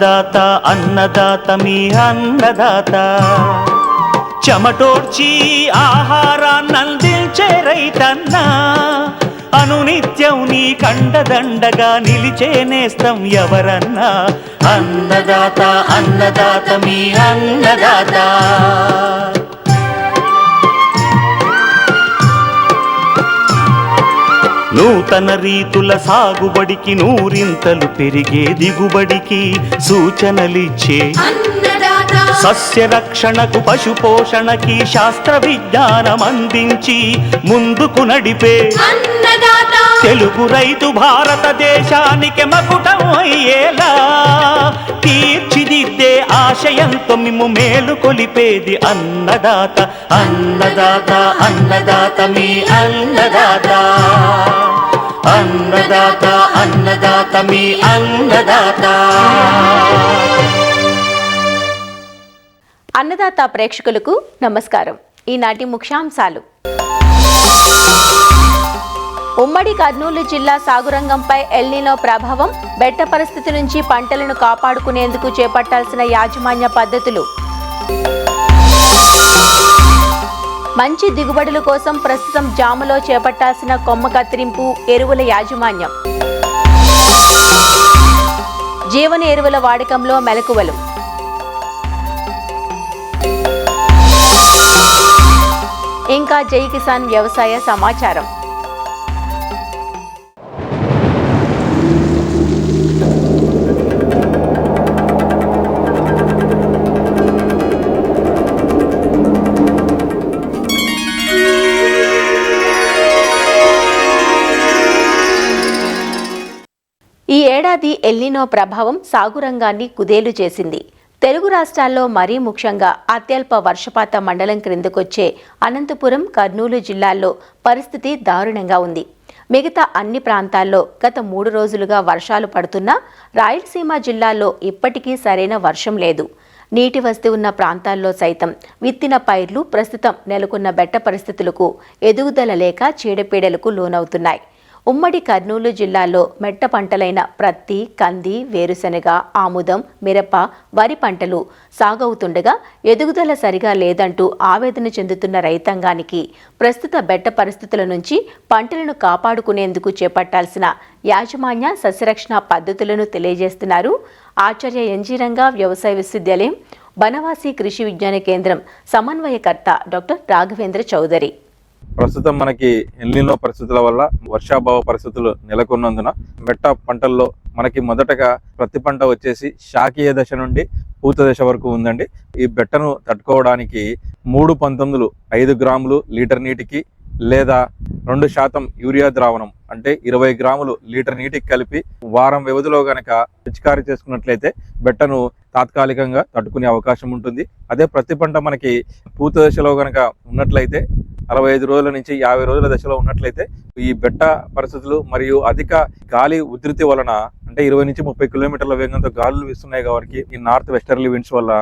అన్నదాత అన్నదాత మీ అన్నదాత చెమటోడ్చి ఆహారాన్నందించే రైతన్నా అనునిత్యం నీ కండదండగా నిలిచే నేస్తం ఎవరన్నా అన్నదాత అన్నదాత మీ అన్నదాత నూతన రీతుల సాగుబడికి నూరింతలు పెరిగే దిగుబడికి సూచనలిచ్చే సస్య రక్షణకు పశు పోషణకి శాస్త్ర విజ్ఞానం అందించి ముందుకు నడిపే తెలుగు రైతు భారతదేశానికి మకుటం అయ్యేలా తీర్చిదిద్దే ఆశయంతో మిమ్ము మేలు కొలిపేది అన్నదాత అన్నదాత అన్నదాత మీ అన్నదాత అన్నదాత అన్నదాత మీ అన్నదాత. అన్నదాత ప్రేక్షకులకు నమస్కారం. ఈనాటి ముఖ్యాంశాలు. ఉమ్మడి కర్నూలు జిల్లా సాగురంగంపై ఎల్నినో ప్రభావం, బెట్ట పరిస్థితి నుంచి పంటలను కాపాడుకునేందుకు చేపట్టాల్సిన యాజమాన్య పద్ధతులు. మంచి దిగుబడుల కోసం ప్రస్తుతం జాములో చేపట్టాల్సిన కొమ్మ కత్తిరింపు, ఎరువుల యాజమాన్యం. జీవన ఎరువుల వాడకంలో మెలకువలు. ఇంకా జై కిసాన్ వ్యవసాయ సమాచారం. ఈ ఏడాది ఎల్నినో ప్రభావం సాగు రంగాన్ని కుదేలు చేసింది. తెలుగు రాష్ట్రాల్లో మరీ ముఖ్యంగా అత్యల్ప వర్షపాత మండలం క్రిందకొచ్చే అనంతపురం, కర్నూలు జిల్లాల్లో పరిస్థితి దారుణంగా ఉంది. మిగతా అన్ని ప్రాంతాల్లో గత 3 రోజులుగా వర్షాలు పడుతున్నా రాయలసీమ జిల్లాల్లో ఇప్పటికీ సరైన వర్షం లేదు. నీటి వసతి ఉన్న ప్రాంతాల్లో సైతం విత్తిన పైర్లు ప్రస్తుతం నెలకొన్న బెట్ట పరిస్థితులకు ఎదుగుదల లేక చీడపీడలకు లోనవుతున్నాయి. ఉమ్మడి కర్నూలు జిల్లాలో మెట్ట పంటలైన ప్రత్తి, కంది, వేరుశెనగ, ఆముదం, మిరప, వరి పంటలు సాగవుతుండగా ఎదుగుదల సరిగా లేదంటూ ఆవేదన చెందుతున్న రైతాంగానికి ప్రస్తుత బెట్ట పరిస్థితుల నుంచి పంటలను కాపాడుకునేందుకు చేపట్టాల్సిన యాజమాన్య సస్యరక్షణ పద్ధతులను తెలియజేస్తున్నారు ఆచార్య ఎన్జీ రంగా వ్యవసాయ విశ్వవిద్యాలయం బనవాసి కృషి విజ్ఞాన కేంద్రం సమన్వయకర్త డాక్టర్ రాఘవేంద్ర చౌదరి. ప్రస్తుతం మనకి ఎల్నినో పరిస్థితుల వల్ల వర్షాభావ పరిస్థితులు నెలకొన్నందున మెట్ట పంటల్లో మనకి మొదటగా ప్రతి పంట వచ్చేసి శాకీయ దశ నుండి పూత దశ వరకు ఉందండి. ఈ బెట్టను తట్టుకోవడానికి 3/19 5 గ్రాములు లీటర్ నీటికి లేదా 2% యూరియా ద్రావణం అంటే 20 గ్రాములు లీటర్ నీటికి కలిపి వారం వ్యవధిలో గనక పిచికారీ చేసుకున్నట్లయితే బెట్టను తాత్కాలికంగా తట్టుకునే అవకాశం ఉంటుంది. అదే ప్రతి పంట మనకి పూత దశలో గనక ఉన్నట్లయితే 45 రోజుల నుంచి 50 రోజుల దశలో ఉన్నట్లయితే ఈ బెట్ట పరిస్థితులు మరియు అధిక గాలి ఉధృతి వలన అంటే 20 నుంచి 30 కిలోమీటర్ల వేగంతో గాలులు వీస్తున్నాయి కాబట్టి ఈ నార్త్ వెస్టర్లీ విండ్స్ వల్ల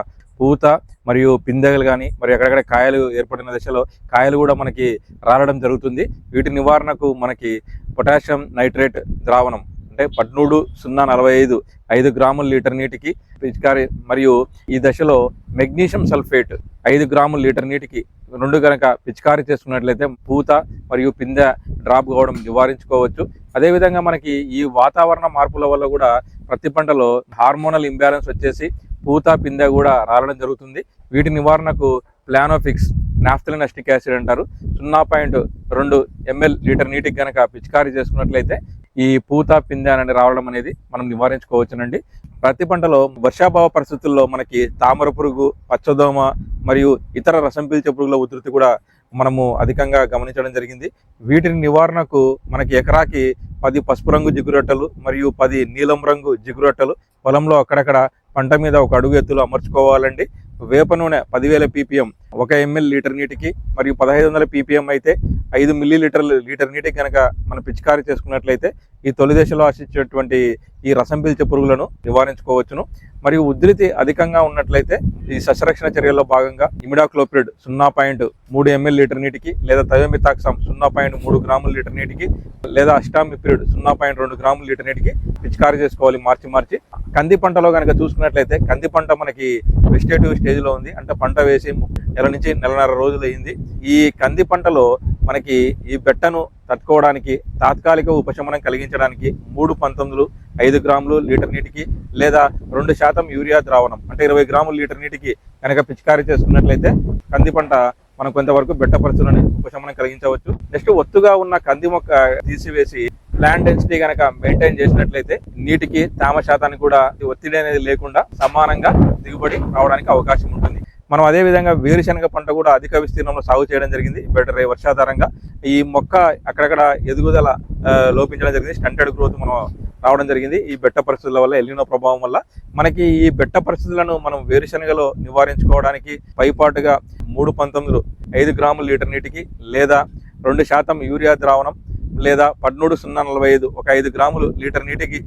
పూత మరియు పిందెలు కానీ మరి అక్కడక్కడ కాయలు ఏర్పడిన దశలో కాయలు కూడా మనకి రాలడం జరుగుతుంది. వీటి నివారణకు మనకి పొటాషియం నైట్రేట్ ద్రావణం అంటే 13-0-45 5 గ్రాముల లీటర్ నీటికి పిచికారీ మరియు ఈ దశలో మెగ్నీషియం సల్ఫేట్ 5 గ్రాముల లీటర్ నీటికి 2 గనక పిచికారీ చేసుకున్నట్లయితే పూత మరియు పిందె డ్రాప్ కావడం నివారించుకోవచ్చు. అదేవిధంగా మనకి ఈ వాతావరణ మార్పుల వల్ల కూడా ప్రతి పంటలో హార్మోనల్ ఇంబ్యాలెన్స్ వచ్చేసి పూత పిందె కూడా రాలడం జరుగుతుంది. వీటి నివారణకు ప్లానోఫిక్స్ నాఫ్థలిన్ అస్టిక్ యాసిడ్ అంటారు 0.2 ml లీటర్ నీటికి కనుక పిచికారీ చేసుకున్నట్లయితే ఈ పూత పిందె అనేది రావడం అనేది మనం నివారించుకోవచ్చునండి. ప్రతి పంటలో వర్షాభావ పరిస్థితుల్లో మనకి తామర పురుగు, పచ్చదోమ మరియు ఇతర రసం పీల్చే పురుగుల ఉధృతి కూడా మనము అధికంగా గమనించడం జరిగింది. వీటిని నివారణకు మనకి ఎకరాకి 10 పసుపు రంగు జిగురొట్టలు మరియు 10 నీలం రంగు జిగురొట్టలు పొలంలో అక్కడక్కడ పంట మీద 1 అడుగు ఎత్తులో అమర్చుకోవాలండి. వేప నూనె 10,000 ppm 1 ml లీటర్ నీటికి మరియు 1500 ppm అయితే 5 మిల్లీలీటర్లు లీటర్ నీటికి కనుక మనం పిచికారీ చేసుకున్నట్లయితే ఈ తొలి దశలో ఆశించేటువంటి ఈ రసం పీల్చే పురుగులను నివారించుకోవచ్చును. మరియు ఉధృతి అధికంగా ఉన్నట్లయితే ఈ సస్యరక్షణ చర్యల్లో భాగంగా ఇమిడాక్లోప్రిడ్ 0.3 ml లీటర్ నీటికి లేదా థయోమిథాక్సమ్ 0.3 గ్రాముల లీటర్ నీటికి లేదా అస్టామిప్రిడ్ 0.2 గ్రాముల లీటర్ నీటికి పిచికారీ చేసుకోవాలి మార్చి. కంది పంటలో కనుక చూసుకున్నట్లయితే కంది పంట మనకి వెజిటేటివ్ స్టేజ్లో ఉంది, అంటే పంట వేసి నెల నుంచి నెలన్నర రోజులు అయింది. ఈ కంది పంటలో మనకి ఈ బెట్టను తట్టుకోవడానికి తాత్కాలిక ఉపశమనం కలిగించడానికి 3/19 5 గ్రాములు లీటర్ నీటికి లేదా 2% యూరియా ద్రావణం అంటే 20 గ్రాముల లీటర్ నీటికి కనుక పిచికారీ చేసుకున్నట్లయితే కంది పంట మనం కొంతవరకు బెట్ట పరిస్థితులని ఉపశమనం కలిగించవచ్చు. నెక్స్ట్ ఒత్తుగా ఉన్న కంది మొక్క తీసివేసి ప్లాంట్ డెన్సిటీ కనుక మెయింటైన్ చేసినట్లయితే నీటికి తేమ శాతాన్ని కూడా ఒత్తిడి అనేది లేకుండా సమానంగా దిగుబడి రావడానికి అవకాశం ఉంటుంది. మనం అదే విధంగా వేరుశనగ పంట కూడా అధిక విస్తీర్ణంలో సాగు చేయడం జరిగింది. బెటర్ వర్షాధారంగా ఈ మొక్క అక్కడక్కడ ఎదుగుదల లోపించడం జరిగింది, స్టంటెడ్ గ్రోత్ మనం రావడం జరిగింది. ఈ బెట్ట పరిస్థితుల వల్ల ఎల్నినో ప్రభావం వల్ల మనకి ఈ బెట్ట పరిస్థితులను మనం వేరుశనగలో నివారించుకోవడానికి పైపాటుగా 3/19 5 గ్రాముల లీటర్ నీటికి లేదా 2% యూరియా ద్రావణం లేదా 13-0-45 5 గ్రాములు లీటర్ నీటికి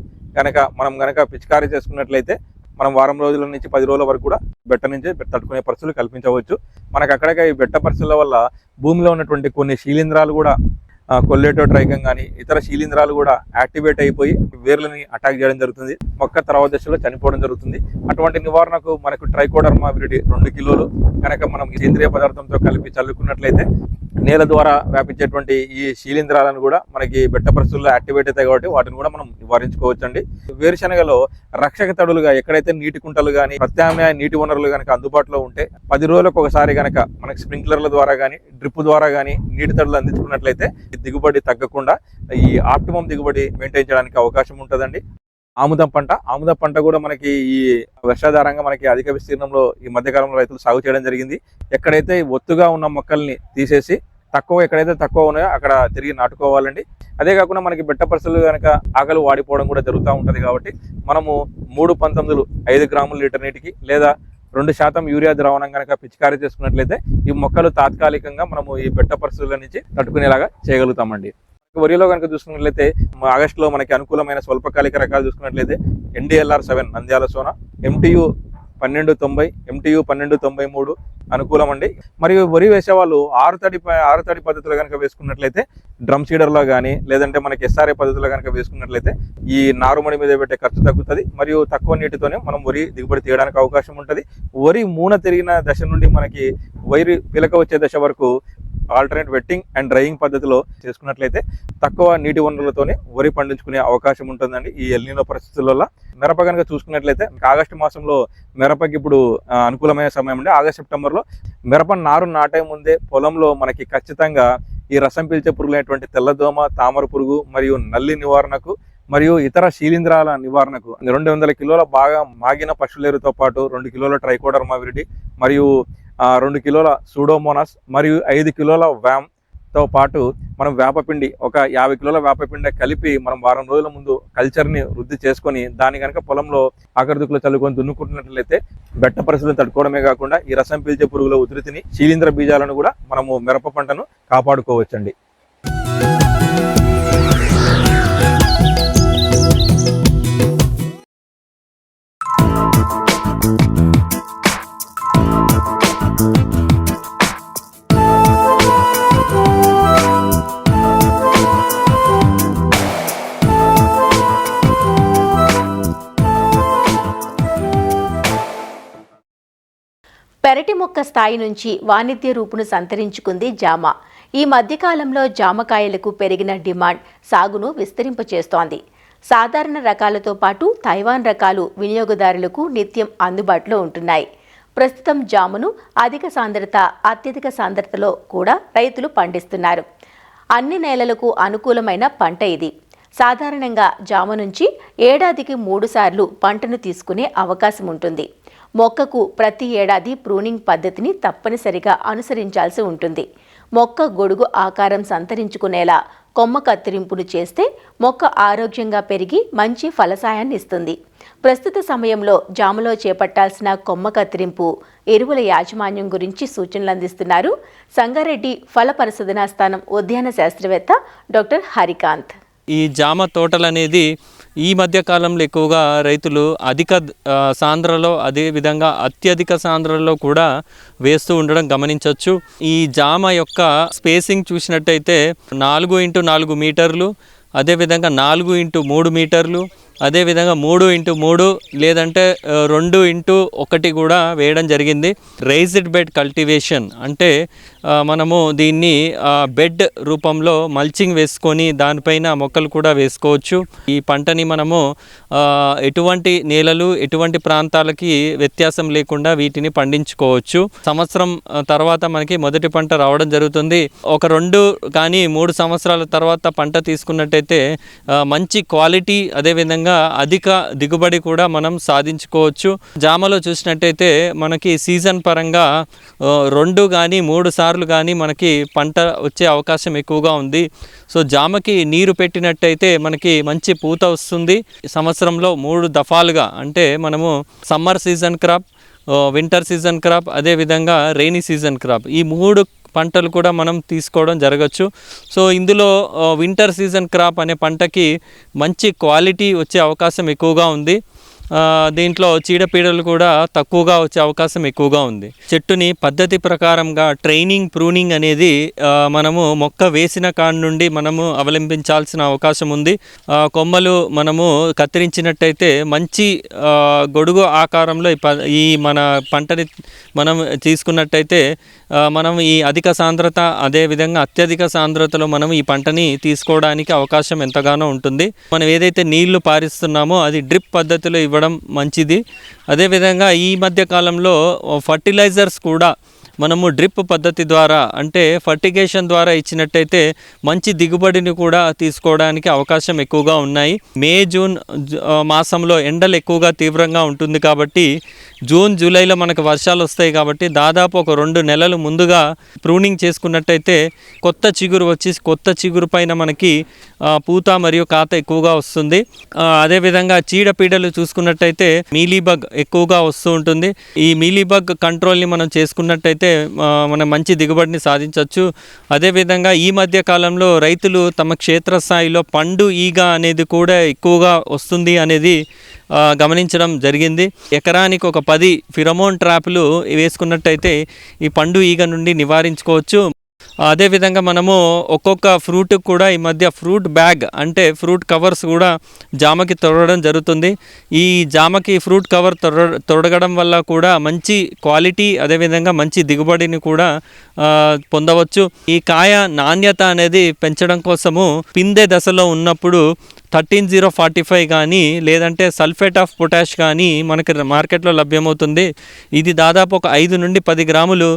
మనం పిచికారీ చేసుకున్నట్లయితే మనం వారం రోజుల నుంచి 10 రోజుల వరకు కూడా బెట్ట నుంచి తట్టుకునే పరిస్థితులు కల్పించవచ్చు. మనకు అక్కడగా ఈ బెట్ట పరిస్థితుల వల్ల భూమిలో ఉన్నటువంటి కొన్ని శీలింధ్రాలు కూడా కొల్లేటో ట్రైకం కానీ ఇతర శీలింధ్రాలు కూడా యాక్టివేట్ అయిపోయి వేర్లని అటాక్ చేయడం జరుగుతుంది, మొక్క తర్వాత దశలో చనిపోవడం జరుగుతుంది. అటువంటి నివారణకు మనకు ట్రైకోడర్మా విరిడి 2 కిలోలు మనం సేంద్రియ పదార్థంతో కలిపి చల్లుకున్నట్లయితే నేల ద్వారా వ్యాపించేటువంటి ఈ శీలింధ్రాలను కూడా మనకి బెట్ట పరిస్థితుల్లో యాక్టివేట్ అవుతాయి కాబట్టి వాటిని కూడా మనం నివారించుకోవచ్చండి. వేరుశనగలో రక్షక తడులుగా ఎక్కడైతే నీటి కుంటలు కానీ ప్రత్యామ్నాయ నీటి వనరులు కనుక అందుబాటులో ఉంటే 10 రోజులకు ఒకసారి కనుక మనకి స్ప్రింక్లర్ల ద్వారా కానీ డ్రిప్ ద్వారా కానీ నీటి తడులు అందించుకున్నట్లయితే దిగుబడి తగ్గకుండా ఈ ఆప్టిమం దిగుబడి మెయింటైన్ చేయడానికి అవకాశం ఉంటుందండి. ఆముదం పంట కూడా మనకి ఈ వర్షాధారంగా మనకి అధిక విస్తీర్ణంలో ఈ మధ్యకాలంలో రైతులు సాగు చేయడం జరిగింది. ఎక్కడైతే ఒత్తుగా ఉన్న మొక్కల్ని తీసేసి ఎక్కడైతే తక్కువ ఉన్నాయో అక్కడ తిరిగి నాటుకోవాలండి. అదే కాకుండా మనకి బెట్ట పరిస్థితులు కనుక ఆకలి వాడిపోవడం కూడా జరుగుతూ ఉంటుంది కాబట్టి మనము 3/19 5 గ్రాముల లీటర్ నీటికి లేదా 2% యూరియా ద్రావణం కనుక పిచికారీ చేసుకున్నట్లయితే ఈ మొక్కలు తాత్కాలికంగా మనము ఈ బెట్ట పరిస్థితుల నుంచి తట్టుకునేలాగా చేయగలుగుతామండి. వరిలో కనుక చూసుకున్నట్లయితే ఆగస్టులో మనకి అనుకూలమైన స్వల్పకాలిక రకాలు చూసుకున్నట్లయితే NDLR7 Nandyal Sona, MTU 1290, MTU 1293 అనుకూలం అండి. మరియు వరి వేసే వాళ్ళు ఆరుతడి పద్ధతిలో కనుక వేసుకున్నట్లయితే డ్రమ్ సీడర్లో కానీ లేదంటే మనకి SRA పద్ధతిలో కనుక వేసుకున్నట్లయితే ఈ నారుమడి మీద పెట్టే ఖర్చు తగ్గుతుంది మరియు తక్కువ నీటితోనే మనం వరి దిగుబడి తీయడానికి అవకాశం ఉంటుంది. వరి మూన తిరిగిన దశ నుండి మనకి వరి పిలక వచ్చే దశ వరకు ఆల్టర్నేట్ వెట్టింగ్ అండ్ డ్రైయింగ్ పద్ధతిలో చేసుకున్నట్లయితే తక్కువ నీటి వనరులతోనే వరి పండించుకునే అవకాశం ఉంటుందండి ఈ ఎల్నినో పరిస్థితుల. మిరప కనుక చూసుకున్నట్లయితే ఆగస్టు మాసంలో మిరపకి ఇప్పుడు అనుకూలమైన సమయం అండి. ఆగస్ట్ సెప్టెంబర్లో మిరప నారు నాటే ముందే పొలంలో మనకి ఖచ్చితంగా ఈ రసం పీల్చే పురుగులైనటువంటి తెల్లదోమ, తామర పురుగు మరియు నల్లి నివారణకు మరియు ఇతర శీలింధ్రాల నివారణకు 200 కిలోల బాగా మాగిన పశువులేరుతో పాటు 2 కిలోల ట్రైకోడర్మా విరిడి మరియు 2 కిలోల సూడోమోనాస్ మరియు 5 కిలోల వ్యామ్తో పాటు మనం వేపపిండి ఒక 50 కిలోల వేపపిండి కలిపి మనం వారం రోజుల ముందు కల్చర్ని వృద్ధి చేసుకొని దాని కనుక పొలంలో ఆకర్దికులు చల్లుకొని దున్నుకుంటున్నట్లయితే బెట్ట పరిస్థితులను తట్టుకోవడమే కాకుండా ఈ రసం పీల్చే పురుగుల ఉధృతిని, శీలింద్ర బీజాలను కూడా మనము మిరప పంటను కాపాడుకోవచ్చండి. పెరటి మొక్క స్థాయి నుంచి వాణిజ్య రూపును సంతరించుకుంది జామ. ఈ మధ్యకాలంలో జామకాయలకు పెరిగిన డిమాండ్ సాగును విస్తరింపచేస్తోంది. సాధారణ రకాలతో పాటు తైవాన్ రకాలు వినియోగదారులకు నిత్యం అందుబాటులో ఉంటున్నాయి. ప్రస్తుతం జామును అధిక సాంద్రత, అత్యధిక సాంద్రతలో కూడా రైతులు పండిస్తున్నారు. అన్ని నేలలకు అనుకూలమైన పంట ఇది. సాధారణంగా జామ నుంచి ఏడాదికి 3 సార్లు పంటను తీసుకునే అవకాశం ఉంటుంది. మొక్కకు ప్రతి ఏడాది ప్రూనింగ్ పద్ధతిని తప్పనిసరిగా అనుసరించాల్సి ఉంటుంది. మొక్క గొడుగు ఆకారం సంతరించుకునేలా కొమ్మ కత్తిరింపును చేస్తే మొక్క ఆరోగ్యంగా పెరిగి మంచి ఫలసాయాన్ని ఇస్తుంది. ప్రస్తుత సమయంలో జామలో చేపట్టాల్సిన కొమ్మ కత్తిరింపు, ఎరువుల యాజమాన్యం గురించి సూచనలు అందిస్తున్నారు సంగారెడ్డి ఫల పరిశోధనా స్థానం ఉద్యాన శాస్త్రవేత్త డాక్టర్ హరికాంత్. ఈ జామ తోటలు అనేది ఈ మధ్య కాలంలో ఎక్కువగా రైతులు అధిక సాంద్రలో అదేవిధంగా అత్యధిక సాంద్రలో కూడా వేస్తూ ఉండడం గమనించవచ్చు. ఈ జామ యొక్క స్పేసింగ్ చూసినట్టయితే 4x4 మీటర్లు, అదేవిధంగా 4x3 మీటర్లు, అదేవిధంగా 3x3 లేదంటే 2x1 కూడా వేయడం జరిగింది. రైజ్డ్ బెడ్ కల్టివేషన్ అంటే మనము దీన్ని బెడ్ రూపంలో మల్చింగ్ వేసుకొని దానిపైన మొక్కలు కూడా వేసుకోవచ్చు. ఈ పంటని మనము ఎటువంటి నేలలు ఎటువంటి ప్రాంతాలకి వ్యత్యాసం లేకుండా వీటిని పండించుకోవచ్చు. సంవత్సరం తర్వాత మనకి మొదటి పంట రావడం జరుగుతుంది. ఒక 2 కానీ 3 సంవత్సరాల తర్వాత పంట తీసుకున్నట్టయితే మంచి క్వాలిటీ అదేవిధంగా అధిక దిగుబడి కూడా మనం సాధించుకోవచ్చు. జామలో చూసినట్టయితే మనకి సీజన్ పరంగా 2 కానీ 3 సార్లు కానీ మనకి పంట వచ్చే అవకాశం ఎక్కువగా ఉంది. సో జామకి నీరు పెట్టినట్టయితే మనకి మంచి పూత వస్తుంది. సంవత్సరంలో 3 దఫాలుగా అంటే మనము summer season crop, winter season crop, అదేవిధంగా రెయినీ సీజన్ క్రాప్, ఈ 3 పంటలు కూడా మనం తీసుకోవడం జరగచ్చు. సో ఇందులో వింటర్ సీజన్ క్రాప్ అనే పంటకి మంచి క్వాలిటీ వచ్చే అవకాశం ఎక్కువగా ఉంది. దీంట్లో చీడపీడలు కూడా తక్కువగా వచ్చే అవకాశం ఎక్కువగా ఉంది. చెట్టుని పద్ధతి ప్రకారంగా ట్రైనింగ్, ప్రూనింగ్ అనేది మనము మొక్క వేసిన కాడి నుండి మనము అవలంబించాల్సిన అవకాశం ఉంది. కొమ్మలు మనము కత్తిరించినట్టయితే మంచి గొడుగు ఆకారంలో ఈ మన పంటని మనం తీసుకున్నట్టయితే మనం ఈ అధిక సాంద్రత అదేవిధంగా అత్యధిక సాంద్రతలో మనం ఈ పంటని తీసుకోవడానికి అవకాశం ఎంతగానో ఉంటుంది. మనం ఏదైతే నీళ్లు పారిస్తున్నామో అది డ్రిప్ పద్ధతిలో ఇవ్వడం మంచిది. అదేవిధంగా ఈ మధ్య కాలంలో ఫర్టిలైజర్స్ కూడా మనము డ్రిప్ పద్ధతి ద్వారా అంటే ఫర్టిగేషన్ ద్వారా ఇచ్చినట్టయితే మంచి దిగుబడిని కూడా తీసుకోవడానికి అవకాశం ఎక్కువగా ఉన్నాయి. మే, జూన్ మాసంలో ఎండలు ఎక్కువగా తీవ్రంగా ఉంటుంది కాబట్టి జూన్, జూలైలో మనకు వర్షాలు వస్తాయి కాబట్టి దాదాపు ఒక 2 నెలలు ముందుగా ప్రూనింగ్ చేసుకున్నట్టయితే కొత్త చిగురు వచ్చి కొత్త చిగురు పైన మనకి పూత మరియు కాత ఎక్కువగా వస్తుంది. అదేవిధంగా చీడపీడలు చూసుకున్నట్టయితే మీలీబగ్ ఎక్కువగా వస్తూ ఉంటుంది. ఈ మీలీబగ్ కంట్రోల్ని మనం చేసుకున్నట్టయితే మనం మంచి దిగుబడిని సాధించవచ్చు. అదేవిధంగా ఈ మధ్య కాలంలో రైతులు తమ క్షేత్రస్థాయిలో పండు ఈగ అనేది కూడా ఎక్కువగా వస్తుంది అనేది గమనించడం జరిగింది. ఎకరానికి ఒక 10 ఫిరమోన్ ట్రాప్లు వేసుకున్నట్టయితే ఈ పండు ఈగ నుండి నివారించుకోవచ్చు. అదేవిధంగా మనము ఒక్కొక్క ఫ్రూట్ కూడా ఈ మధ్య ఫ్రూట్ బ్యాగ్ అంటే ఫ్రూట్ కవర్స్ కూడా జామకి తొడగడం జరుగుతుంది. ఈ జామకి ఫ్రూట్ కవర్ తొడగడం వల్ల కూడా మంచి క్వాలిటీ అదేవిధంగా మంచి దిగుబడిని కూడా పొందవచ్చు. ఈ కాయ నాణ్యత అనేది పెంచడం కోసము పిందె దశలో ఉన్నప్పుడు 13045 కానీ లేదంటే సల్ఫేట్ ఆఫ్ పొటాష్ కానీ మనకి మార్కెట్లో లభ్యమవుతుంది. ఇది దాదాపు ఒక 5 నుండి 10 గ్రాములు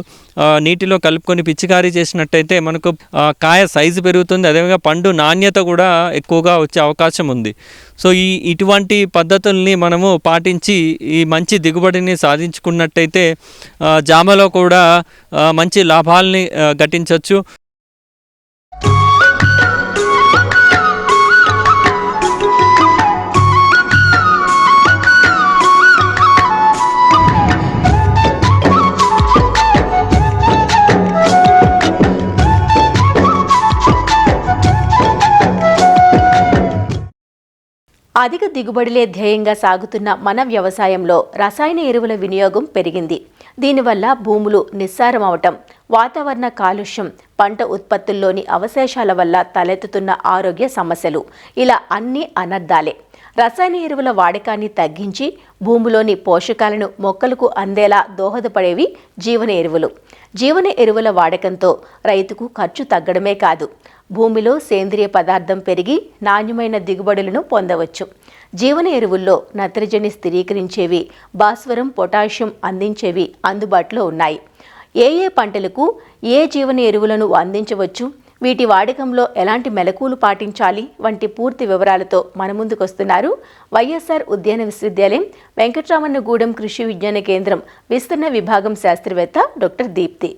నీటిలో కలుపుకొని పిచికారీ చేసినట్టయితే మనకు కాయ సైజు పెరుగుతుంది. అదేవిధంగా పండు నాణ్యత కూడా ఎక్కువగా వచ్చే అవకాశం ఉంది. సో ఇటువంటి పద్ధతుల్ని మనము పాటించి ఈ మంచి దిగుబడిని సాధించుకున్నట్టయితే జామలో కూడా మంచి లాభాలని గటించవచ్చు. అధిక దిగుబడులే ధ్యేయంగా సాగుతున్న మన వ్యవసాయంలో రసాయన ఎరువుల వినియోగం పెరిగింది. దీనివల్ల భూములు నిస్సారమవటం, వాతావరణ కాలుష్యం, పంట ఉత్పత్తుల్లోని అవశేషాల వల్ల తలెత్తుతున్న ఆరోగ్య సమస్యలు, ఇలా అన్ని అనర్థాలే. రసాయన ఎరువుల వాడకాన్ని తగ్గించి భూమిలోని పోషకాలను మొక్కలకు అందేలా దోహదపడేవి జీవన ఎరువులు. జీవన ఎరువుల వాడకంతో రైతుకు ఖర్చు తగ్గడమే కాదు, భూమిలో సేంద్రియ పదార్థం పెరిగి నాణ్యమైన దిగుబడులను పొందవచ్చు. జీవన ఎరువుల్లో నత్రజని స్థిరీకరించేవి, భాస్వరం, పొటాషియం అందించేవి అందుబాటులో ఉన్నాయి. ఏ పంటలకు ఏ జీవన ఎరువులను అందించవచ్చు, వీటి వాడకంలో ఎలాంటి మెలకువలు పాటించాలి వంటి పూర్తి వివరాలతో మన ముందుకొస్తున్నారు వైఎస్ఆర్ ఉద్యాన విశ్వవిద్యాలయం వెంకటరామన్నగూడెం కృషి విజ్ఞాన కేంద్రం విస్తరణ విభాగం శాస్త్రవేత్త డాక్టర్ దీప్తి.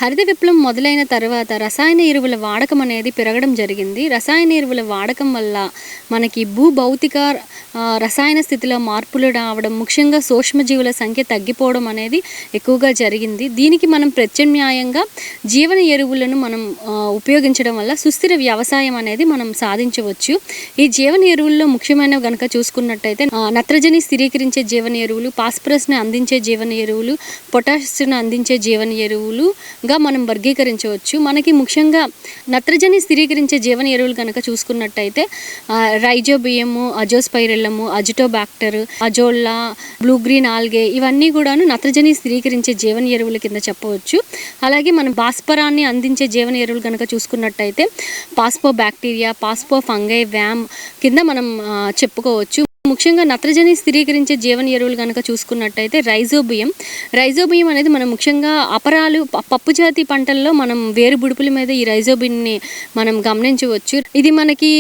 హరిత విప్లవం మొదలైన తర్వాత రసాయన ఎరువుల వాడకం అనేది పెరగడం జరిగింది. రసాయన ఎరువుల వాడకం వల్ల మనకి భూభౌతిక రసాయన స్థితిలో మార్పులు రావడం, ముఖ్యంగా సూక్ష్మజీవుల సంఖ్య తగ్గిపోవడం అనేది ఎక్కువగా జరిగింది. దీనికి మనం ప్రత్యామ్నాయంగా జీవన ఎరువులను మనం ఉపయోగించడం వల్ల సుస్థిర వ్యవసాయం అనేది మనం సాధించవచ్చు. ఈ జీవన ఎరువుల్లో ముఖ్యమైనవి కనుక చూసుకున్నట్టయితే నత్రజని స్థిరీకరించే జీవన ఎరువులు, ఫాస్ఫరస్ని అందించే జీవన ఎరువులు, పొటాషియంను అందించే జీవన ఎరువులుగా మనం వర్గీకరించవచ్చు. మనకి ముఖ్యంగా నత్రజని స్థిరీకరించే జీవన ఎరువులు కనుక చూసుకున్నట్టయితే rhizobium, Azospirillum, Azotobacter, azolla, blue green algae ఇవన్నీ కూడాను నత్రజని స్థిరీకరించే జీవన ఎరువుల కింద చెప్పవచ్చు. అలాగే మనం భాస్వరాన్ని అందించే జీవన ఎరువులు కనుక చూసుకున్నట్టయితే పాస్పో బ్యాక్టీరియా, పాస్పో ఫంగై, వ్యామ్ కింద మనం చెప్పుకోవచ్చు. ముఖ్యంగా నత్రజని స్థిరీకరించే జీవన ఎరువులు కనుక చూసుకున్నట్టయితే రైజోబియం అనేది మనం ముఖ్యంగా అపరాలు, పప్పు జాతి పంటల్లో మనం వేరు బుడుపుల మీద ఈ రైజోబియంని మనం గమనించవచ్చు. ఇది మనకి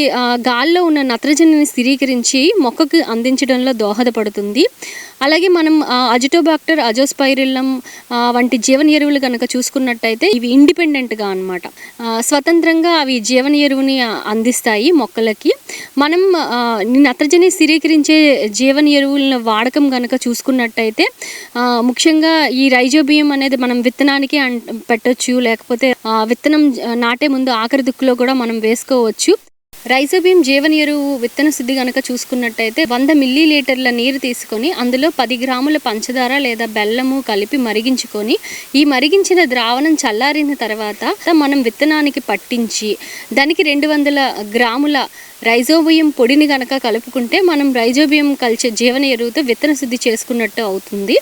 గాల్లో ఉన్న నత్రజనిని స్థిరీకరించి మొక్కకు అందించడంలో దోహదపడుతుంది. అలాగే మనం అజిటోబాక్టర్, అజోస్పైరిల్లం వంటి జీవన ఎరువులు కనుక చూసుకున్నట్టయితే ఇవి ఇండిపెండెంట్గా అన్నమాట, స్వతంత్రంగా అవి జీవన ఎరువుని అందిస్తాయి మొక్కలకి. మనం నత్రజని స్థిరీకరించే జీవన ఎరువుల వాడకం కనుక చూసుకున్నట్టయితే ముఖ్యంగా ఈ రైజోబియం అనేది మనం విత్తనానికి పెట్టొచ్చు, లేకపోతే విత్తనం నాటే ముందు ఆఖరి దుక్కులో కూడా మనం వేసుకోవచ్చు. రైజోబియం జీవన ఎరువు విత్తన శుద్ధి కనుక చూసుకున్నట్టయితే 100 మిల్లీలీటర్ల నీరు తీసుకొని అందులో 10 గ్రాముల పంచదార లేదా బెల్లము కలిపి మరిగించుకొని ఈ మరిగించిన ద్రావణం చల్లారిన తర్వాత మనం విత్తనానికి పట్టించి దానికి 200 గ్రాముల రైజోబియం పొడిని కనుక కలుపుకుంటే మనం రైజోబియం కలిసే జీవన ఎరువుతో విత్తన శుద్ధి చేసుకున్నట్టు అవుతుంది.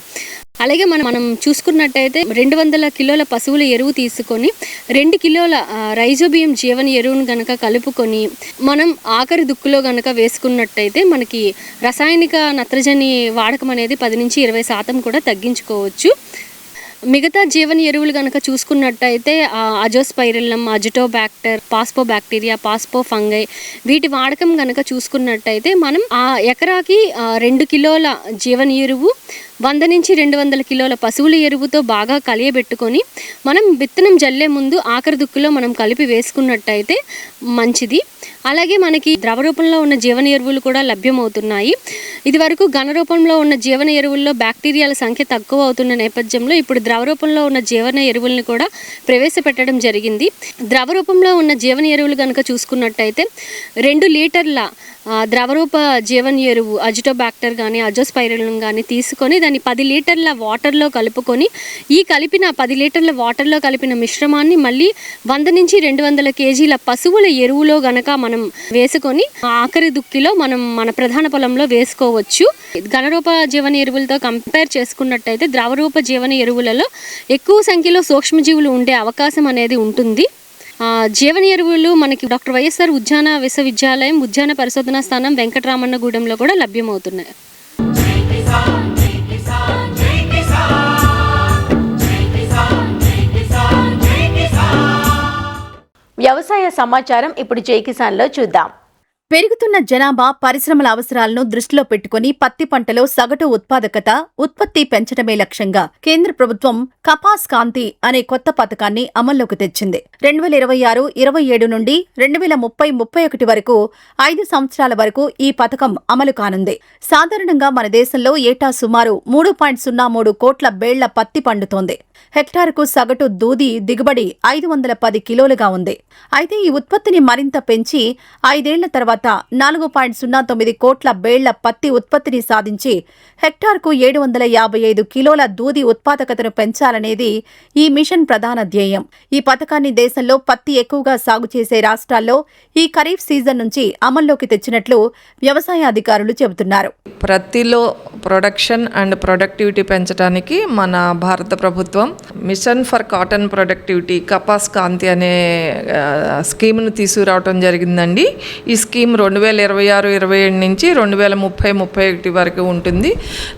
అలాగే మనం చూసుకున్నట్టయితే 200 కిలోల పశువుల ఎరువు తీసుకొని 2 కిలోల రైజోబియం జీవన ఎరువును కనుక కలుపుకొని మనం ఆఖరి దుక్కులో కనుక వేసుకున్నట్టయితే మనకి రసాయనిక నత్రజని వాడకం అనేది 10 నుంచి 20% కూడా తగ్గించుకోవచ్చు. మిగతా జీవన ఎరువులు కనుక చూసుకున్నట్టయితే azospirillum, Azotobacter, phospho bacteria, phospho fungi వీటి వాడకం కనుక చూసుకున్నట్టయితే మనం ఎకరాకి 2 కిలోల జీవన ఎరువు 100 నుంచి 200 కిలోల పశువుల ఎరువుతో బాగా కలియబెట్టుకొని మనం విత్తనం జల్లే ముందు ఆఖరి దుక్కులో మనం కలిపి వేసుకున్నట్టయితే మంచిది. అలాగే మనకి ద్రవ రూపంలో ఉన్న జీవన ఎరువులు కూడా లభ్యమవుతున్నాయి. ఇది వరకు ఘన రూపంలో ఉన్న జీవన ఎరువుల్లో బ్యాక్టీరియాల సంఖ్య తక్కువ అవుతున్న నేపథ్యంలో ఇప్పుడు ద్రవ రూపంలో ఉన్న జీవన ఎరువులను కూడా ప్రవేశపెట్టడం జరిగింది. ద్రవ రూపంలో ఉన్న జీవన ఎరువులు కనుక చూసుకున్నట్టయితే 2 లీటర్ల ద్రవరూప జీవన ఎరువు అజిటోబాక్టర్ కానీ అజోస్పైరిల్లం కానీ తీసుకొని దాన్ని 10 లీటర్ల వాటర్లో కలుపుకొని ఈ కలిపిన 10 లీటర్ల వాటర్లో కలిపిన మిశ్రమాన్ని మళ్ళీ 100 నుంచి 200 కేజీల పశువుల ఎరువులో గనక మనం వేసుకొని ఆఖరి దుక్కిలో మనం మన ప్రధాన పొలంలో వేసుకోవచ్చు. ఘనరూప జీవన ఎరువులతో కంపేర్ చేసుకున్నట్టయితే ద్రవరూప జీవన ఎరువులలో ఎక్కువ సంఖ్యలో సూక్ష్మజీవులు ఉండే అవకాశం అనేది ఉంటుంది. జీవన ఎరువులు మనకి డాక్టర్ వైఎస్ఆర్ ఉద్యాన విశ్వవిద్యాలయం ఉద్యాన పరిశోధనా స్థానం వెంకటరామన్నగూడెంలో కూడా లభ్యమవుతున్నాయి. వ్యవసాయ సమాచారం ఇప్పుడు జై కిసాన్లో చూద్దాం. పెరుగుతున్న జనాభా, పరిశ్రమల అవసరాలను దృష్టిలో పెట్టుకుని పత్తి పంటలో సగటు ఉత్పత్తి పెంచడమే లక్ష్యంగా కేంద్ర ప్రభుత్వం కపాస్ కాంతి అనే కొత్త పథకాన్ని అమల్లోకి తెచ్చింది. 2026-27 నుండి 2030-31 వరకు 5 సంవత్సరాల వరకు ఈ పథకం అమలు కానుంది. సాధారణంగా మన దేశంలో ఏటా సుమారు 3.03 కోట్ల బేళ్ల పత్తి పండుతోంది. హెక్టారుకు సగటు దూది దిగుబడి 510 కిలోలుగా ఉంది. అయితే ఈ ఉత్పత్తిని మరింత పెంచి 5 ఏళ్ల తర్వాత 4.09 కోట్ల బేళ్ల పత్తి ఉత్పత్తిని సాధించి హెక్టార్కు 755 కిలోల దూది ఉత్పాదకతను పెంచాలనేది ఈ మిషన్ ప్రధాన ధ్యేయం. ఈ పథకాన్ని దేశంలో పత్తి ఎక్కువగా సాగు చేసే రాష్ట్రాల్లో ఈ ఖరీఫ్ సీజన్ నుంచి అమల్లోకి తెచ్చినట్లు వ్యవసాయ అధికారులు చెబుతున్నారు. ప్రత్తిలో ప్రొడక్షన్ అండ్ ప్రొడక్టివిటీ పెంచడానికి మన భారత ప్రభుత్వం mission for cotton productivity Kapas Kanti అనే స్కీమ్ను తీసుకురావడం జరిగిందండి. ఈ స్కీమ్ 2026-27 నుంచి 2030-31 వరకు ఉంటుంది.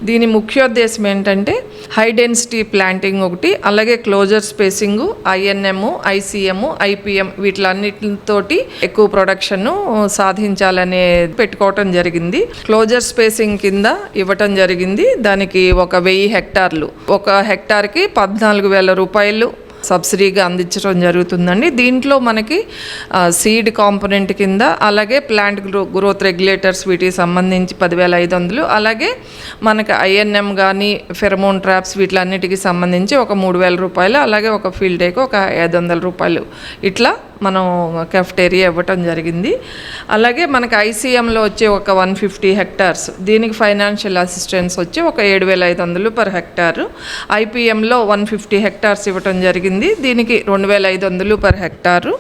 దీని ముఖ్యోద్దేశం ఏంటంటే హై డెన్సిటీ ప్లాంటింగ్ ఒకటి, అలాగే closer spacing, INM, ICM, IPM వీటిలన్నిటితోటి ఎక్కువ ప్రొడక్షన్ సాధించాలనే పెట్టుకోవటం జరిగింది. క్లోజర్ స్పేసింగ్ కింద ఇవ్వటం జరిగింది. దానికి 1000 హెక్టార్లు, ఒక హెక్టార్కి 14,000 రూపాయలు సబ్సిడీగా అందించడం జరుగుతుందండి. దీంట్లో మనకి సీడ్ కాంపోనెంట్ కింద, అలాగే ప్లాంట్ గ్రోత్ రెగ్యులేటర్స్ వీటికి సంబంధించి 10,500, అలాగే మనకి INM కానీ ఫెరమోన్ ట్రాప్స్ వీటిలన్నిటికీ సంబంధించి ఒక 3,000 రూపాయలు, అలాగే ఒక ఫీల్డ్ డేకి ఒక 500 రూపాయలు ఇట్లా మనం కెఫ్టేరియా ఇవ్వటం జరిగింది. అలాగే మనకి ICMలో వచ్చే ఒక 150 హెక్టార్స్, దీనికి ఫైనాన్షియల్ అసిస్టెన్స్ వచ్చి ఒక 7,500 పర్ హెక్టారు. IPMలో 150 హెక్టార్స్ ఇవ్వటం జరిగింది, దీనికి 2,500 పర్ హెక్టారు.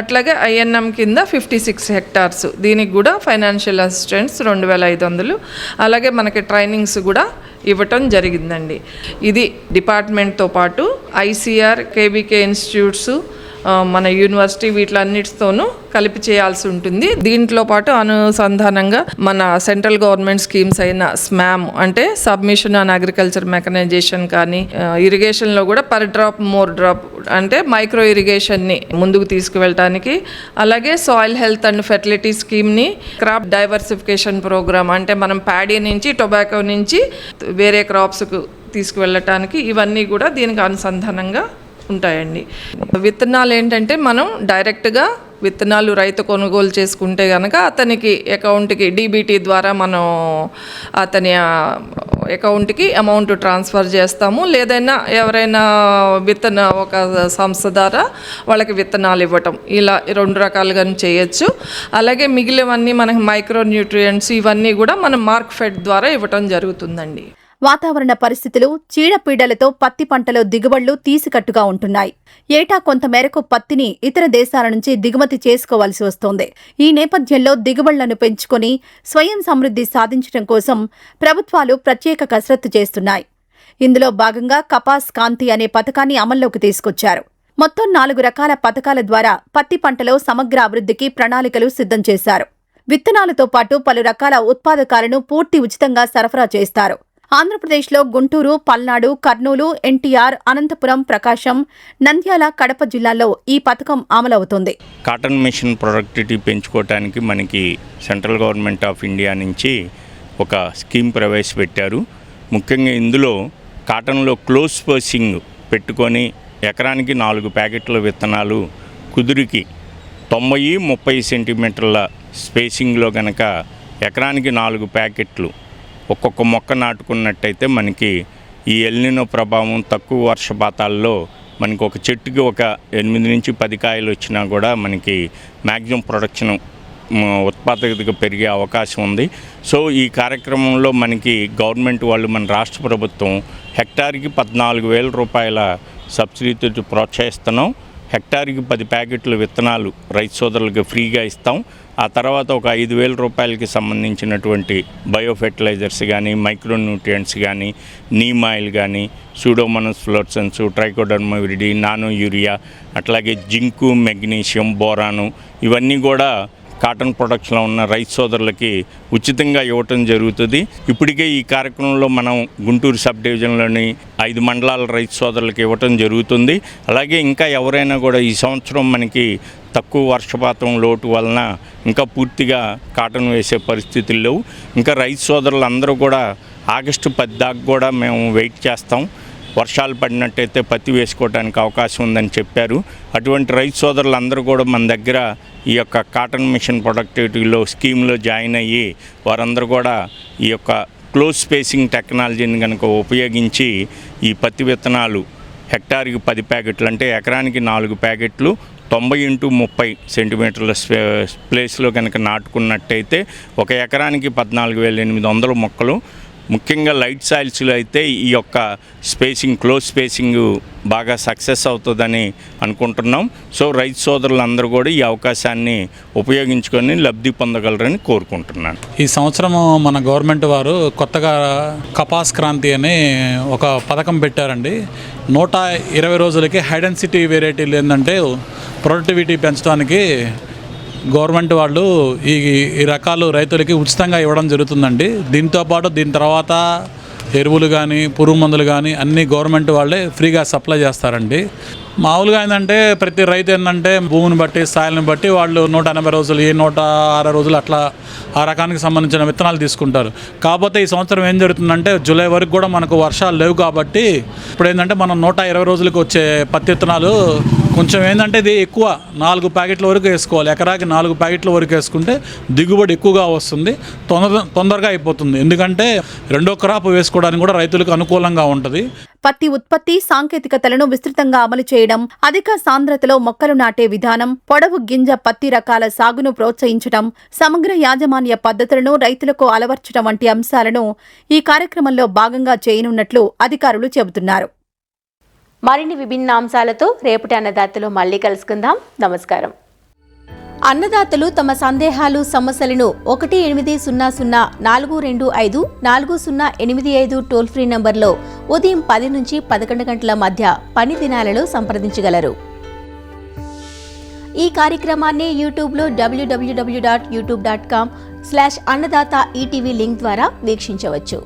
అట్లాగే INM కింద 56 హెక్టార్స్, దీనికి కూడా ఫైనాన్షియల్ అసిస్టెన్స్ 2,500. అలాగే మనకి ట్రైనింగ్స్ కూడా ఇవ్వటం జరిగిందండి. ఇది డిపార్ట్మెంట్తో పాటు ICR, KVK ఇన్స్టిట్యూట్స్, మన యూనివర్సిటీ వీటిలన్నిటితోనూ కలిపి చేయాల్సి ఉంటుంది. దీంట్లో పాటు అనుసంధానంగా మన సెంట్రల్ గవర్నమెంట్ స్కీమ్స్ అయిన SMAM అంటే సబ్మిషన్ ఆన్ అగ్రికల్చర్ మెకనైజేషన్ కానీ, ఇరిగేషన్లో కూడా పర్ డ్రాప్ మోర్ డ్రాప్ అంటే మైక్రో ఇరిగేషన్ని ముందుకు తీసుకువెళ్ళటానికి, అలాగే సాయిల్ హెల్త్ అండ్ ఫెర్టిలిటీ స్కీమ్ని, క్రాప్ డైవర్సిఫికేషన్ ప్రోగ్రామ్ అంటే మనం ప్యాడీ నుంచి టొబాకో నుంచి వేరే క్రాప్స్కు తీసుకువెళ్ళటానికి, ఇవన్నీ కూడా దీనికి అనుసంధానంగా ఉంటాయండి. విత్తనాలు ఏంటంటే మనం డైరెక్ట్గా విత్తనాలు రైతు కొనుగోలు చేసుకుంటే కనుక అతనికి అకౌంట్కి DBT ద్వారా మనం అతని అకౌంట్కి అమౌంట్ ట్రాన్స్ఫర్ చేస్తాము. లేదైనా ఎవరైనా ఒక సంస్థ ద్వారా వాళ్ళకి విత్తనాలు ఇవ్వటం, ఇలా 2 రకాలుగా చేయొచ్చు. అలాగే మిగిలినవన్నీ మనకి మైక్రో న్యూట్రియంట్స్ ఇవన్నీ కూడా మనం మార్క్ఫెడ్ ద్వారా ఇవ్వటం జరుగుతుందండి. వాతావరణ పరిస్థితులు, చీడపీడలతో పత్తి పంటలో దిగుబడులు తీసికట్టుగా ఉంటున్నాయి. ఏటా కొంత మేరకు పత్తిని ఇతర దేశాల నుంచి దిగుమతి చేసుకోవాల్సి వస్తోంది. ఈ నేపథ్యంలో దిగుబడులను పెంచుకొని స్వయం సమృద్ధి సాధించడం కోసం ప్రభుత్వాలు ప్రత్యేక కసరత్తు చేస్తున్నాయి. ఇందులో భాగంగా కపాస్ కాంతి అనే పథకాన్ని అమల్లోకి తీసుకొచ్చారు. మొత్తం 4 రకాల పథకాల ద్వారా పత్తి పంటలో సమగ్ర అభివృద్ధికి ప్రణాళికలు సిద్ధం చేశారు. విత్తనాలతో పాటు పలు రకాల ఉత్పాదకాలను పూర్తి ఉచితంగా సరఫరా చేస్తారు. ఆంధ్రప్రదేశ్లో గుంటూరు, పల్నాడు, కర్నూలు, NTR, అనంతపురం, ప్రకాశం, నంద్యాల, కడప జిల్లాల్లో ఈ పథకం అమలవుతోంది. కాటన్ మిషన్ ప్రొడక్టివిటీ పెంచుకోవడానికి మనకి సెంట్రల్ గవర్నమెంట్ ఆఫ్ ఇండియా నుంచి ఒక స్కీమ్ ప్రవేశపెట్టారు. ముఖ్యంగా ఇందులో కాటన్లో క్లోజ్ స్పేసింగ్ పెట్టుకొని ఎకరానికి 4 ప్యాకెట్ల విత్తనాలు కుదురికి 90-30 సెంటీమీటర్ల స్పేసింగ్లో కనుక ఎకరానికి 4 ప్యాకెట్లు ఒక్కొక్క మొక్క నాటుకున్నట్టయితే మనకి ఈ ఎల్నినో ప్రభావం, తక్కువ వర్షపాతాల్లో మనకి ఒక చెట్టుకి ఒక 8-10 కాయలు వచ్చినా కూడా మనకి మ్యాక్సిమం ప్రొడక్షన్ ఉత్పాదకతగా పెరిగే అవకాశం ఉంది. సో ఈ కార్యక్రమంలో మనకి గవర్నమెంట్ వాళ్ళు, మన రాష్ట్ర ప్రభుత్వం హెక్టార్కి 14,000 రూపాయల సబ్సిడీతో ప్రోత్సహిస్తున్నాం. హెక్టార్కి 10 ప్యాకెట్ల విత్తనాలు రైతు సోదరులకు ఫ్రీగా ఇస్తాం. ఆ తర్వాత ఒక 5,000 రూపాయలకి సంబంధించినటువంటి బయోఫెర్టిలైజర్స్ కానీ, మైక్రోన్యూట్రియంట్స్ కానీ, నీమ్ ఆయిల్ కానీ, Pseudomonas fluorescence, trichoderma viride, nano urea, అట్లాగే జింకు, మెగ్నీషియం, బోరాను ఇవన్నీ కూడా కాటన్ ప్రొడక్షన్లో ఉన్న రైతు సోదరులకి ఉచితంగా ఇవ్వటం జరుగుతుంది. ఇప్పటికే ఈ కార్యక్రమంలో మనం గుంటూరు సబ్ డివిజన్లోని 5 మండలాల రైతు సోదరులకి ఇవ్వటం జరుగుతుంది. అలాగే ఇంకా ఎవరైనా కూడా ఈ సంవత్సరం మనకి తక్కువ వర్షపాతం లోటు వలన ఇంకా పూర్తిగా కాటన్ వేసే పరిస్థితులు లేవు. ఇంకా రైతు సోదరులందరూ కూడా ఆగస్టు 10 దాకా కూడా మేము వెయిట్ చేస్తాం. వర్షాలు పడినట్టయితే పత్తి వేసుకోవడానికి అవకాశం ఉందని చెప్పారు. అటువంటి రైతు సోదరులందరూ కూడా మన దగ్గర ఈ యొక్క కాటన్ మిషన్ ప్రొడక్టివిటీలో స్కీమ్లో జాయిన్ అయ్యి వారందరూ కూడా ఈ యొక్క క్లోజ్ స్పేసింగ్ టెక్నాలజీని కనుక ఉపయోగించి ఈ పత్తి విత్తనాలు హెక్టార్కి 10 ప్యాకెట్లు అంటే ఎకరానికి 4 ప్యాకెట్లు 90x30 సెంటీమీటర్ల ప్లేస్లో కనుక నాటుకున్నట్టయితే ఒక ఎకరానికి 14,800 మొక్కలు. ముఖ్యంగా లైట్ సాయిల్స్లో అయితే ఈ యొక్క స్పేసింగ్, క్లోజ్ స్పేసింగ్ బాగా సక్సెస్ అవుతుందని అనుకుంటున్నాం. సో రైతు సోదరులందరూ కూడా ఈ అవకాశాన్ని ఉపయోగించుకొని లబ్ధి పొందగలరని కోరుకుంటున్నాను. ఈ సంవత్సరం మన గవర్నమెంట్ వారు కొత్తగా కపాస్ క్రాంతి అని ఒక పథకం పెట్టారండి. 120 రోజులకి హైడెన్సిటీ వెరైటీలు ఏంటంటే ప్రొడక్టివిటీ పెంచడానికి గవర్నమెంట్ వాళ్ళు ఈ రకాలు రైతులకి ఉచితంగా ఇవ్వడం జరుగుతుందండి. దీంతోపాటు దీని తర్వాత ఎరువులు కానీ, పురుగు మందులు కానీ అన్నీ గవర్నమెంట్ వాళ్ళే ఫ్రీగా సప్లై చేస్తారండి. మామూలుగా ఏంటంటే ప్రతి రైతు ఏంటంటే భూమిని బట్టి స్థాయిని బట్టి వాళ్ళు 180 రోజులు 106 రోజులు అట్లా ఆ రకానికి సంబంధించిన విత్తనాలు తీసుకుంటారు. కాకపోతే ఈ సంవత్సరం ఏం జరుగుతుందంటే జూలై వరకు కూడా మనకు వర్షాలు లేవు కాబట్టి ఇప్పుడు ఏంటంటే మనం 120 రోజులకు వచ్చే పత్తి విత్తనాలు కొంచెం ఏంటంటే ఇది ఎక్కువ 4 ప్యాకెట్ల వరకు వేసుకోవాలి. ఎకరాకి 4 ప్యాకెట్ల వరకు వేసుకుంటే దిగుబడి ఎక్కువగా వస్తుంది, తొందరగా అయిపోతుంది. ఎందుకంటే రెండో క్రాప్ వేసుకోవడానికి కూడా రైతులకు అనుకూలంగా ఉంటుంది. పత్తి ఉత్పత్తి సాంకేతికతలను విస్తృతంగా అమలు చేయడం, అధిక సాంద్రతలో మొక్కలు నాటే విధానం, పొడవు గింజ పత్తి రకాల సాగును ప్రోత్సహించడం, సమగ్ర యాజమాన్య పద్ధతులను రైతులకు అలవర్చడం వంటి అంశాలను ఈ కార్యక్రమంలో భాగంగా చేయనున్నట్లు అధికారులు చెబుతున్నారు. మరిన్ని విభిన్న అంశాలతో రేపటి అన్నదాతలో మళ్ళీ కలుసుకుందాం. నమస్కారం. అన్నదాతలు తమ సందేహాలు, సమస్యలను 18004254085 టోల్ ఫ్రీ నంబర్లో ఉదయం 10 నుంచి 11 గంటల మధ్య పని దినాలలో సంప్రదించగలరు. ఈ కార్యక్రమాన్ని యూట్యూబ్లో www.youtube.com/అన్నదాత ఈటీవీ లింక్ ద్వారా వీక్షించవచ్చు.